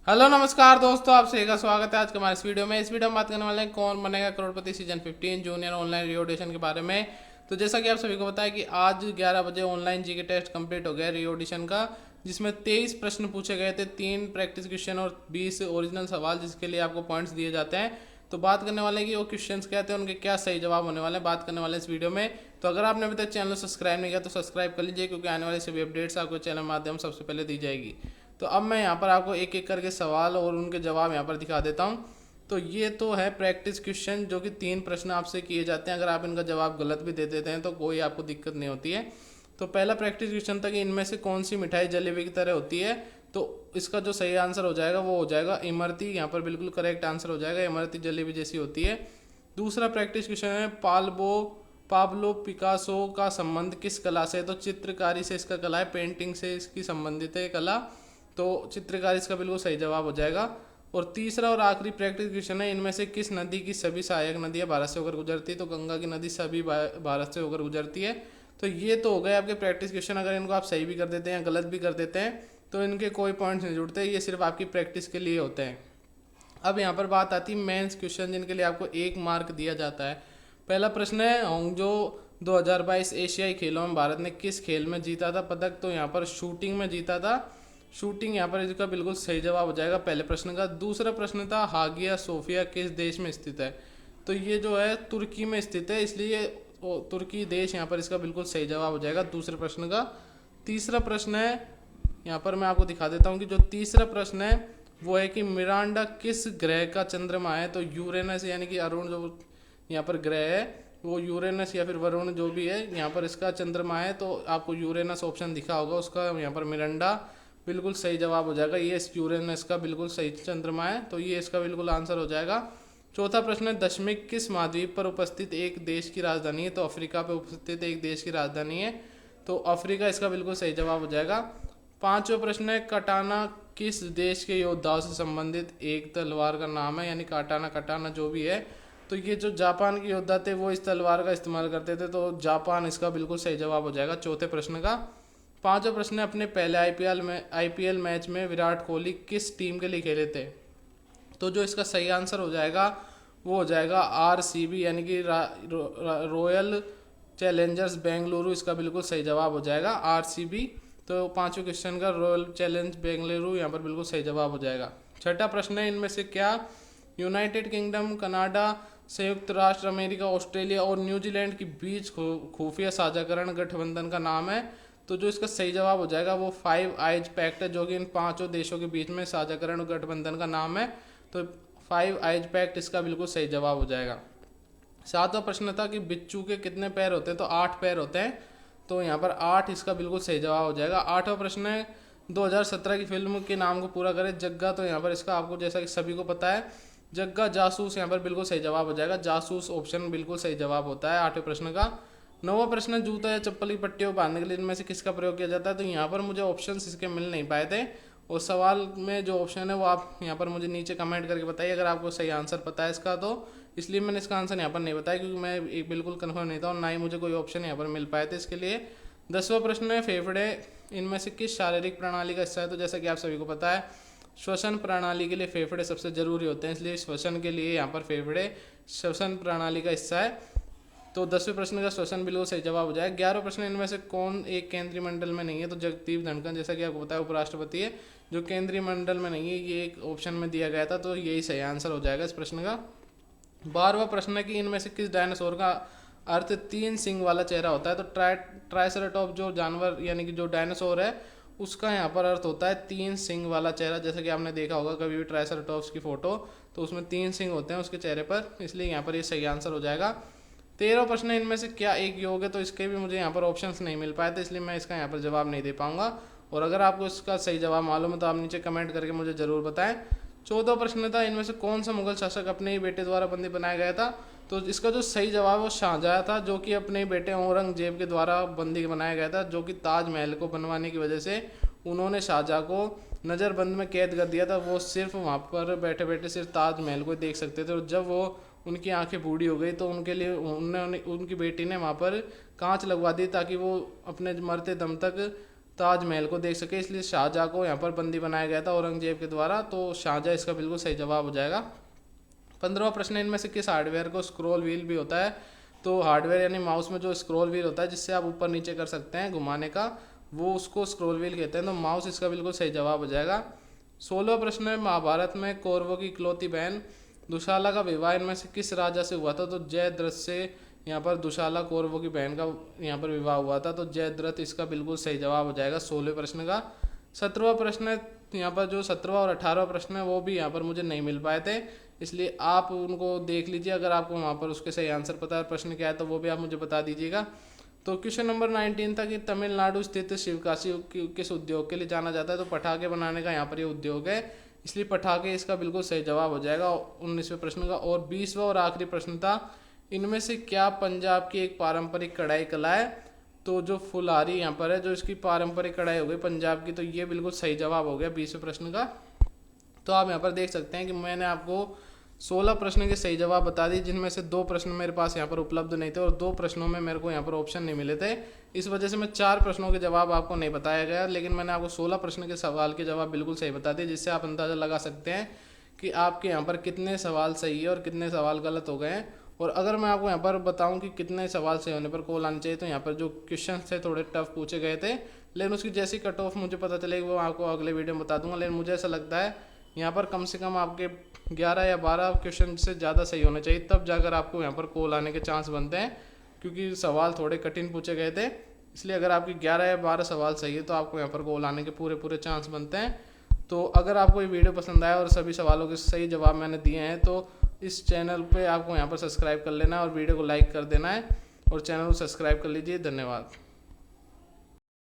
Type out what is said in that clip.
Hello नमस्कार दोस्तों, आप सभी का स्वागत है आज के हमारे इस वीडियो में। इस वीडियो में बात करने वाले हैं कौन बनेगा करोड़पति सीजन 15 जूनियर ऑनलाइन री ऑडिशन के बारे में। तो जैसा कि आप सभी को पता है कि आज 11 बजे ऑनलाइन जीके टेस्ट कंप्लीट हो गया री ऑडिशन का, जिसमें 23 प्रश्न पूछे गए थे, 3 प्रैक्टिस क्वेश्चन और 20 ओरिजिनल सवाल, जिसके लिए आपको पॉइंट्स दिए जाते हैं। तो बात करने वाले हैं कि वो क्वेश्चंस क्या थे, उनके क्या सही जवाब होने वाले हैं, बात करने वाले हैं इस वीडियो में। तो अगर आपने अभी तक चैनल को सब्सक्राइब नहीं किया तो सब्सक्राइब कर लीजिए, क्योंकि आने वाली सभी अपडेट्स आपको चैनल के माध्यम सबसे पहले दी जाएगी। तो अब मैं यहाँ पर आपको एक एक करके सवाल और उनके जवाब यहाँ पर दिखा देता हूँ। तो ये तो है प्रैक्टिस क्वेश्चन, जो कि 3 प्रश्न आपसे किए जाते हैं। अगर आप इनका जवाब गलत भी दे देते हैं तो कोई आपको दिक्कत नहीं होती है। तो पहला प्रैक्टिस क्वेश्चन था कि इनमें से कौन सी मिठाई जलेबी की तरह होती है। तो इसका जो सही आंसर हो जाएगा वो हो जाएगा इमरती। यहाँ पर बिल्कुल करेक्ट आंसर हो जाएगा, इमरती जलेबी जैसी होती है। दूसरा प्रैक्टिस क्वेश्चन है पाब्लो पिकासो का संबंध किस कला से है। तो चित्रकारी से इसका कला है, पेंटिंग से इसकी संबंधित है कला। तो चित्रकारी इसका बिल्कुल सही जवाब हो जाएगा। और तीसरा और आखिरी प्रैक्टिस क्वेश्चन है, इनमें से किस नदी की सभी सहायक नदियाँ भारत से होकर गुजरती है। तो गंगा की नदी सभी भारत से होकर गुजरती है। तो ये तो हो गए आपके प्रैक्टिस क्वेश्चन। अगर इनको आप सही भी कर देते हैं या गलत भी कर देते हैं तो इनके कोई पॉइंट्स नहीं जुड़ते, ये सिर्फ आपकी प्रैक्टिस के लिए होते हैं। अब यहाँ पर बात आती है मेंस क्वेश्चन, जिनके लिए आपको 1 मार्क दिया जाता है। पहला प्रश्न है, होंगजो 2022 एशियाई खेलों में भारत ने किस खेल में जीता था पदक। तो यहाँ पर शूटिंग में जीता था। शूटिंग यहाँ पर इसका बिल्कुल सही जवाब हो जाएगा पहले प्रश्न का। दूसरा प्रश्न था, हागिया सोफिया किस देश में स्थित है। तो ये जो है तुर्की में स्थित है, इसलिए तुर्की देश यहाँ पर इसका बिल्कुल सही जवाब हो जाएगा दूसरे प्रश्न का। तीसरा प्रश्न है, यहाँ पर मैं आपको दिखा देता हूँ कि जो तीसरा प्रश्न है वो है कि मिरांडा किस ग्रह का चंद्रमा है। तो यूरेनस यानी कि अरुण जो यहाँ पर ग्रह है वो यूरेनस या फिर वरुण जो भी है यहाँ पर इसका चंद्रमा है। तो आपको यूरेनस ऑप्शन दिखा होगा, उसका यहाँ पर मिरांडा बिल्कुल सही जवाब हो जाएगा। ये यूरेनस का बिल्कुल सही चंद्रमा है, तो ये इसका बिल्कुल आंसर हो जाएगा। चौथा प्रश्न है, दशमिक किस महाद्वीप पर उपस्थित एक देश की राजधानी है। तो अफ्रीका पर उपस्थित एक देश की राजधानी है, तो अफ्रीका इसका बिल्कुल सही जवाब हो जाएगा। पांचवा प्रश्न है, कटाना किस देश के योद्धाओं से संबंधित एक तलवार का नाम है। यानी कटाना जो भी है, तो ये जो जापान के योद्धा थे वो इस तलवार का इस्तेमाल करते थे, तो जापान इसका बिल्कुल सही जवाब हो जाएगा चौथे प्रश्न का। पांचवा प्रश्न है, अपने पहले आईपीएल मैच में विराट कोहली किस टीम के लिए खेले थे। तो जो इसका सही आंसर हो जाएगा वो हो जाएगा आरसीबी, यानी कि रॉयल चैलेंजर्स बेंगलुरु, इसका बिल्कुल सही जवाब हो जाएगा आरसीबी। तो पांचवें क्वेश्चन का रॉयल चैलेंज बेंगलुरु यहाँ पर बिल्कुल सही जवाब हो जाएगा। छठा प्रश्न है, इनमें से क्या यूनाइटेड किंगडम, कनाडा, संयुक्त राष्ट्र अमेरिका, ऑस्ट्रेलिया और न्यूजीलैंड के बीच खुफिया साझाकरण गठबंधन का नाम है। तो जो इसका सही जवाब हो जाएगा वो 5 आइज पैक्ट है, जो कि इन 5 देशों के बीच में साझाकरण गठबंधन का नाम है। तो 5 आइज पैक्ट इसका बिल्कुल सही जवाब हो जाएगा। सातवां प्रश्न था कि बिच्छू के कितने पैर होते हैं। तो 8 पैर होते हैं, तो यहाँ पर 8 इसका बिल्कुल सही जवाब हो जाएगा। आठवां प्रश्न है, 2017 की फिल्म के नाम को पूरा करें। जग्गा, तो यहाँ पर इसका आपको जैसा कि सभी को पता है जग्गा जासूस, यहाँ पर बिल्कुल सही जवाब हो जाएगा। जासूस ऑप्शन बिल्कुल सही जवाब होता है 8वें प्रश्न का। 9वां प्रश्न, जूता या चप्पल की पट्टियों को बांधने के लिए इनमें से किसका प्रयोग किया जाता है। तो यहाँ पर मुझे ऑप्शन इसके मिल नहीं पाए थे, और सवाल में जो ऑप्शन है वो आप यहाँ पर मुझे नीचे कमेंट करके बताइए अगर आपको सही आंसर पता है इसका। तो इसलिए मैंने इसका आंसर यहाँ पर नहीं बताया, क्योंकि मैं एक बिल्कुल कन्फर्म नहीं था और ना ही मुझे कोई ऑप्शन यहाँ पर मिल पाए थे इसके लिए। 10वां प्रश्न है, फेफड़े इनमें से किस शारीरिक प्रणाली का हिस्सा है। तो जैसा कि आप सभी को पता है श्वसन प्रणाली के लिए फेफड़े सबसे जरूरी होते हैं, इसलिए श्वसन के लिए यहाँ पर फेफड़े श्वसन प्रणाली का हिस्सा है। तो 10वें प्रश्न का श्वसन बिल्कुल सही जवाब हो जाएगा। 11वां प्रश्न, इनमें से कौन एक केंद्रीय मंडल में नहीं है। तो जगदीप धनखड़, जैसा कि आपको पता है उपराष्ट्रपति है, जो केंद्रीय मंडल में नहीं है, ये एक ऑप्शन में दिया गया था, तो यही सही आंसर हो जाएगा इस प्रश्न का। 12वां प्रश्न है कि इनमें से किस डायनासोर का अर्थ 3 सिंग वाला चेहरा होता है। तो ट्राइसराटॉप जो जानवर यानी कि जो डायनासोर है उसका यहाँ पर अर्थ होता है 3 सिंग वाला चेहरा। जैसे कि आपने देखा होगा कभी भी ट्राइसराटॉप्स की फोटो, तो उसमें 3 सिंग होते हैं उसके चेहरे पर, इसलिए यहाँ पर ये सही आंसर हो जाएगा। 13वां प्रश्न है, इनमें से क्या एक योग है। तो इसके भी मुझे यहाँ पर ऑप्शंस नहीं मिल पाए थे, इसलिए मैं इसका यहाँ पर जवाब नहीं दे पाऊंगा। और अगर आपको इसका सही जवाब मालूम है तो आप नीचे कमेंट करके मुझे जरूर बताएं। 14वां प्रश्न था, इनमें से कौन सा मुगल शासक अपने ही बेटे द्वारा बंदी बनाया गया था। तो इसका जो सही जवाब है वो शाहजहाँ था, जो कि अपने बेटे औरंगजेब के द्वारा बंदी बनाया गया था, जो कि ताजमहल को बनवाने की वजह से उन्होंने शाहजहाँ को नज़रबंद में कैद कर दिया था। वो सिर्फ वहाँ पर बैठे बैठे सिर्फ ताजमहल को देख सकते थे, और जब वो उनकी आंखें बूढ़ी हो गई तो उनके लिए उन्होंने उनकी बेटी ने वहाँ पर कांच लगवा दी, ताकि वो अपने मरते दम तक ताजमहल को देख सके, इसलिए शाहजहाँ को यहाँ पर बंदी बनाया गया था औरंगजेब के द्वारा, तो शाहजहाँ इसका बिल्कुल सही जवाब हो जाएगा। 15वां प्रश्न, इनमें से किस हार्डवेयर को स्क्रॉल व्हील भी होता है? तो हार्डवेयर यानी माउस में जो स्क्रॉल व्हील होता है जिससे आप ऊपर नीचे कर सकते हैं घुमाने का, वो उसको स्क्रॉल व्हील कहते हैं, तो माउस इसका बिल्कुल सही जवाब हो जाएगा। 16वां प्रश्न है, महाभारत में कौरवों की इकलौती बहन दुशाला का विवाह इनमें से किस राजा से हुआ था? तो जयद्रथ से यहाँ पर दुशाला कौरवों की बहन का यहाँ पर विवाह हुआ था, तो जयद्रथ इसका बिल्कुल सही जवाब हो जाएगा 16वें प्रश्न का। 17वां प्रश्न है, यहाँ पर जो 17वां और 18वां प्रश्न है वो भी यहाँ पर मुझे नहीं मिल पाए थे, इसलिए आप उनको देख लीजिए, अगर आपको वहाँ पर उसके सही आंसर पता है प्रश्न क्या है तो वो भी आप मुझे बता दीजिएगा। तो क्वेश्चन नंबर 19 था कि तमिलनाडु स्थित शिवकाशी किस उद्योग के लिए जाना जाता है? तो पटाखे बनाने का यहाँ पर ये उद्योग है, इसलिए पटाखे इसका बिल्कुल सही जवाब हो जाएगा 19वें प्रश्न का। और 20वां और आखिरी प्रश्न था, इनमें से क्या पंजाब की एक पारंपरिक कढ़ाई कला है? तो जो फुलहारी यहाँ पर है, जो इसकी पारंपरिक कढ़ाई हो गई पंजाब की, तो ये बिल्कुल सही जवाब हो गया 20वें प्रश्न का। तो आप यहाँ पर देख सकते हैं कि मैंने आपको 16 प्रश्न के सही जवाब बता दिए, जिनमें से 2 प्रश्न मेरे पास यहाँ पर उपलब्ध नहीं थे और 2 प्रश्नों में मेरे को यहाँ पर ऑप्शन नहीं मिले थे, इस वजह से मैं 4 प्रश्नों के जवाब आपको नहीं बताया गया, लेकिन मैंने आपको 16 प्रश्न के सवाल के जवाब बिल्कुल सही बता दिए, जिससे आप अंदाज़ा लगा सकते हैं कि आपके यहाँ पर कितने सवाल सही है और कितने सवाल गलत हो गए हैं। और अगर मैं आपको यहाँ पर बताऊँ कि कितने सवाल सही होने पर कॉल आनी चाहिए, तो यहाँ पर जो क्वेश्चन थे थोड़े टफ पूछे गए थे, लेकिन उसकी जैसी कट ऑफ मुझे पता चलेगी वो आपको अगले वीडियो में बता दूंगा। लेकिन मुझे ऐसा लगता है यहाँ पर कम से कम आपके 11 या 12 क्वेश्चन से ज़्यादा सही होने चाहिए, तब जाकर आपको यहाँ पर कॉल आने के चांस बनते हैं, क्योंकि सवाल थोड़े कठिन पूछे गए थे, इसलिए अगर आपकी 11 या 12 सवाल सही है तो आपको यहाँ पर कॉल आने के पूरे चांस बनते हैं। तो अगर आपको ये वीडियो पसंद आया और सभी सवालों के सही जवाब मैंने दिए हैं, तो इस चैनल पे आपको यहाँ पर सब्सक्राइब कर लेना है और वीडियो को लाइक कर देना है और चैनल को सब्सक्राइब कर लीजिए। धन्यवाद।